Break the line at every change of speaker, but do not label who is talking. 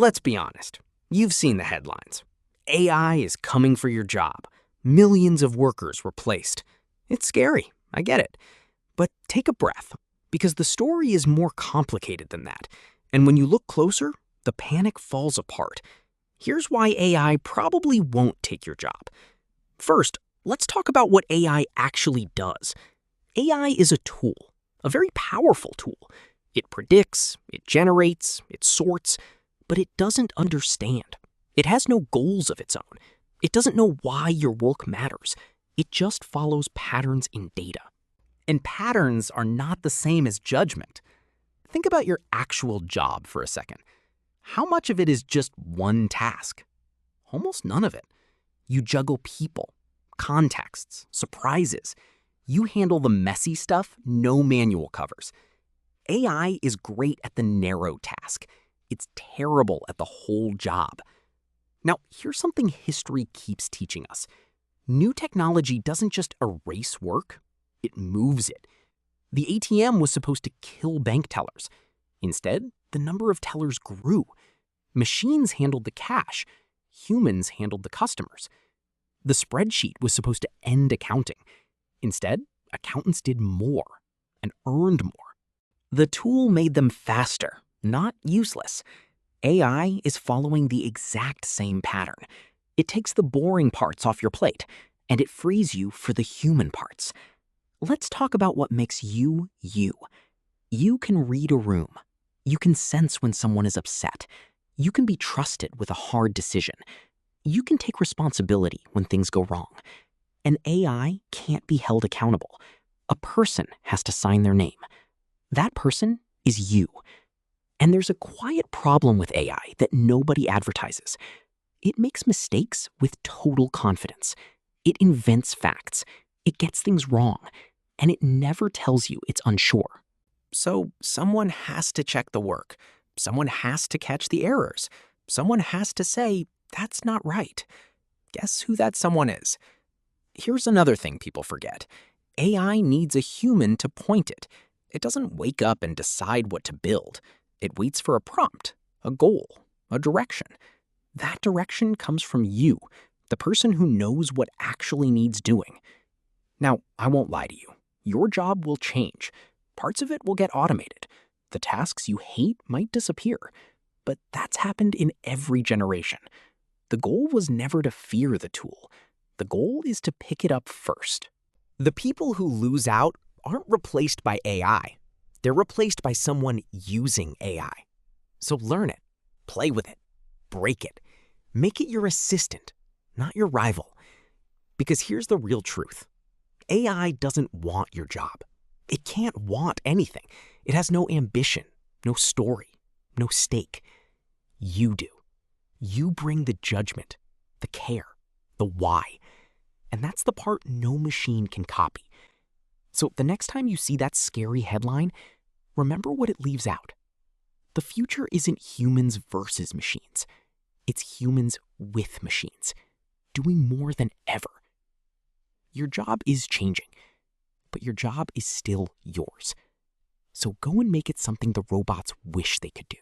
Let's be honest. You've seen the headlines. AI is coming for your job. Millions of workers replaced. It's scary, I get it. But take a breath, because the story is more complicated than that. And when you look closer, the panic falls apart. Here's why AI probably won't take your job. First, let's talk about what AI actually does. AI is a tool, a very powerful tool. It predicts, it generates, it sorts, but it doesn't understand. It has no goals of its own. It doesn't know why your work matters. It just follows patterns in data. And patterns are not the same as judgment. Think about your actual job for a second. How much of it is just one task? Almost none of it. You juggle people, contexts, surprises. You handle the messy stuff no manual covers. AI is great at the narrow task. It's terrible at the whole job. Now, here's something history keeps teaching us. New technology doesn't just erase work, it moves it. The ATM was supposed to kill bank tellers. Instead, the number of tellers grew. Machines handled the cash. Humans handled the customers. The spreadsheet was supposed to end accounting. Instead, accountants did more and earned more. The tool made them faster, not useless. AI is following the exact same pattern. It takes the boring parts off your plate, and it frees you for the human parts. Let's talk about what makes you, you. You can read a room. You can sense when someone is upset. You can be trusted with a hard decision. You can take responsibility when things go wrong. An AI can't be held accountable. A person has to sign their name. That person is you. And there's a quiet problem with AI that nobody advertises. It makes mistakes with total confidence. It invents facts. It gets things wrong. And it never tells you it's unsure. So someone has to check the work. Someone has to catch the errors. Someone has to say, that's not right. Guess who that someone is? Here's another thing people forget. AI needs a human to point it. It doesn't wake up and decide what to build. It waits for a prompt, a goal, a direction. That direction comes from you, the person who knows what actually needs doing. Now, I won't lie to you. Your job will change. Parts of it will get automated. The tasks you hate might disappear. But that's happened in every generation. The goal was never to fear the tool. The goal is to pick it up first. The people who lose out aren't replaced by AI. They're replaced by someone using AI. So learn it, play with it, break it. Make it your assistant, not your rival. Because here's the real truth. AI doesn't want your job. It can't want anything. It has no ambition, no story, no stake. You do. You bring the judgment, the care, the why. And that's the part no machine can copy. So the next time you see that scary headline, remember what it leaves out. The future isn't humans versus machines. It's humans with machines, doing more than ever. Your job is changing, but your job is still yours. So go and make it something the robots wish they could do.